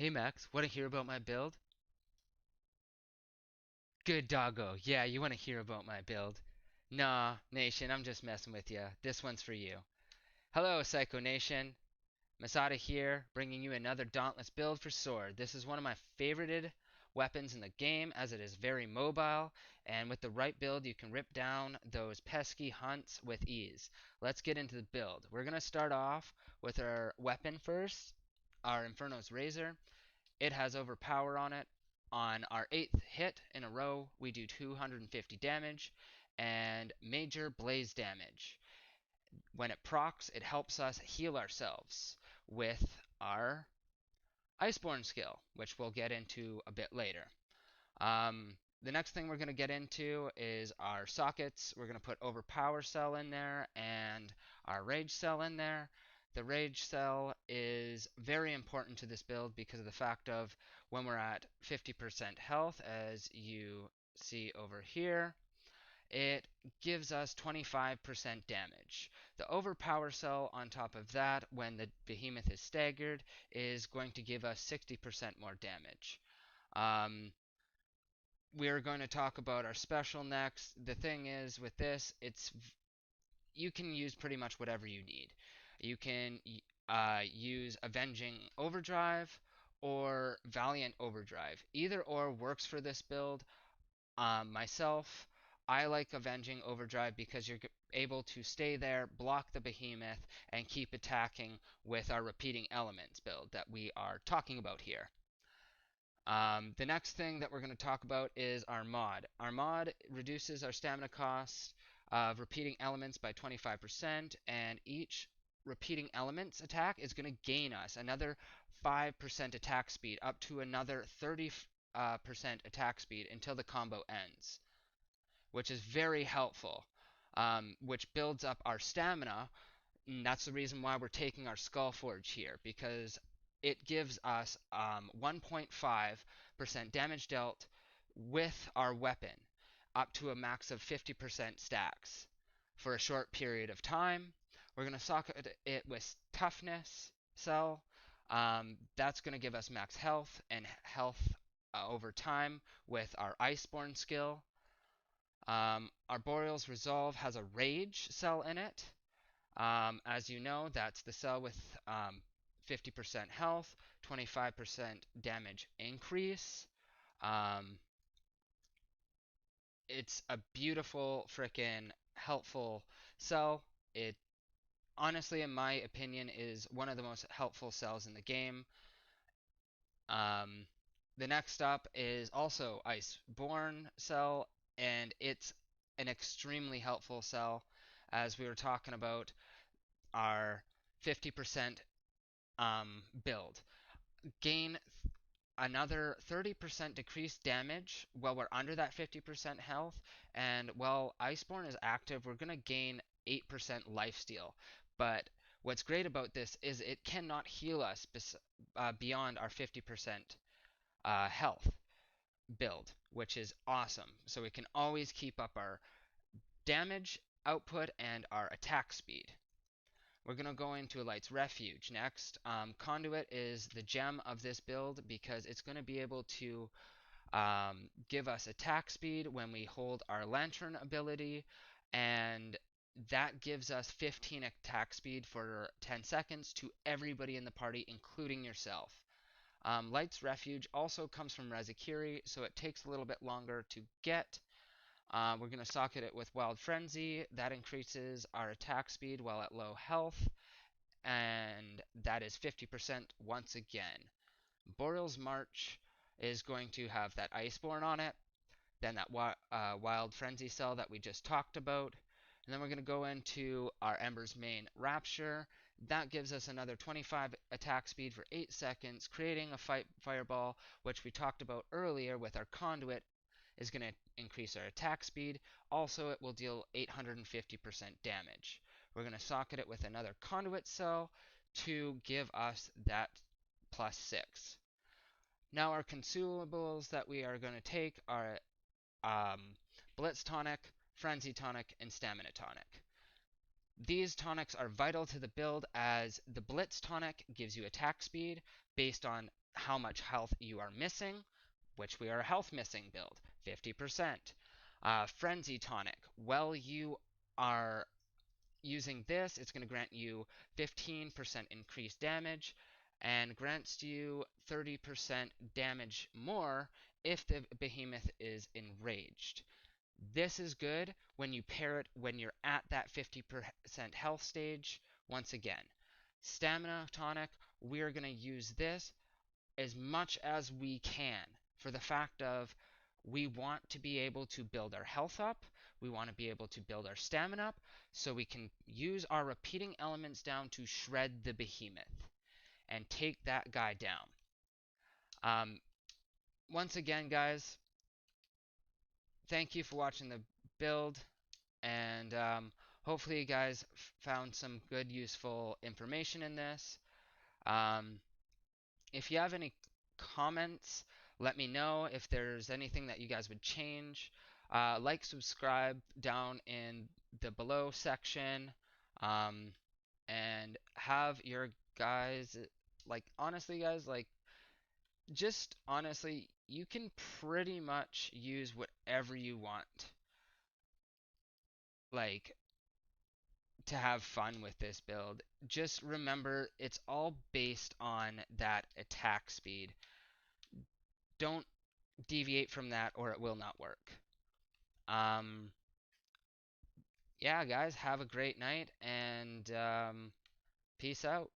Hey Max, want to hear about my build? Good doggo. Yeah, you want to hear about my build? Nah, Nation, I'm just messing with you. This one's for you. Hello, Sycho Nation. Masada here, bringing you another Dauntless build for Sword. This is one of my favorited weapons in the game as it is very mobile, and with the right build you can rip down those pesky hunts with ease. Let's get into the build. We're going to start off with our weapon first, our Inferno's Razor. It has overpower on it. On our 8th hit in a row, we do 250 damage and major blaze damage. When it procs, it helps us heal ourselves with our Iceborne skill, which we'll get into a bit later. The next thing we're going to get into is our sockets. We're going to put overpower cell in there and our rage cell in there. The rage cell is very important to this build because of the fact of when we're at 50% health, as you see over here, it gives us 25% damage. The overpower cell on top of that, when the behemoth is staggered, is going to give us 60% more damage. Um, we're going to talk about our special next. The thing is with this, you can use pretty much whatever you need. You can use Avenging Overdrive or Valiant Overdrive. Either or works for this build. Myself, I like Avenging Overdrive because you're able to stay there, block the behemoth, and keep attacking with our repeating elements build that we are talking about here. The next thing that we're going to talk about is our mod. Our mod reduces our stamina cost of repeating elements by 25%, and each repeating elements attack is going to gain us another 5% attack speed, up to another 30% attack speed until the combo ends, which is very helpful, which builds up our stamina. And that's the reason why we're taking our Skull Forge here, because it gives us 1.5% damage dealt with our weapon, up to a max of 50% stacks for a short period of time. We're going to socket it with Toughness Cell. That's going to give us max health and health over time with our Iceborne skill. Our Boreal's Resolve has a Rage cell in it. As you know, that's the cell with 50% health, 25% damage increase. Um, it's a beautiful, freaking helpful cell. It honestly, in my opinion, is one of the most helpful cells in the game. Um, the next up is also Iceborne cell, and it's an extremely helpful cell, as we were talking about our 50% build. Gain another 30% decreased damage while we're under that 50% health, and while Iceborne is active, we're going to gain 8% lifesteal. But what's great about this is it cannot heal us beyond our 50% health build, which is awesome. So we can always keep up our damage output and our attack speed. We're going to go into Light's Refuge next. Conduit is the gem of this build because it's going to be able to give us attack speed when we hold our Lantern ability, and that gives us 15 attack speed for 10 seconds to everybody in the party, including yourself. Light's Refuge also comes from Rezakiri, so it takes a little bit longer to get. We're going to socket it with Wild Frenzy. That increases our attack speed while at low health, and that is 50% once again. Boreal's March is going to have that Iceborne on it, then that Wild Frenzy cell that we just talked about, and then we're going to go into our Ember's Main Rapture. That gives us another 25 attack speed for 8 seconds, creating a fireball, which we talked about earlier with our Conduit, is going to increase our attack speed. Also, it will deal 850% damage. We're going to socket it with another Conduit cell to give us that plus 6. Now our consumables that we are going to take are Blitz Tonic, Frenzy Tonic, and Stamina Tonic. These tonics are vital to the build as the Blitz Tonic gives you attack speed based on how much health you are missing, which we are a health missing build, 50%. Frenzy Tonic, well, you are using this, it's going to grant you 15% increased damage and grants you 30% damage more if the behemoth is enraged. This is good when you pair it when you're at that 50% health stage. Once again, Stamina Tonic, we're going to use this as much as we can for the fact of we want to be able to build our health up, we want to be able to build our stamina up, so we can use our repeating elements down to shred the behemoth and take that guy down. Um, Once again, guys, thank you for watching the build, and hopefully you guys found some good, useful information in this. Um, if you have any comments, let me know if there's anything that you guys would change. Like, subscribe down in the below section, um, and have your guys, like, honestly, guys, like, just honestly, you can pretty much use whatever you want, like, to have fun with this build. Just remember, it's all based on that attack speed. Don't deviate from that or it will not work. Um, yeah, guys, have a great night and peace out.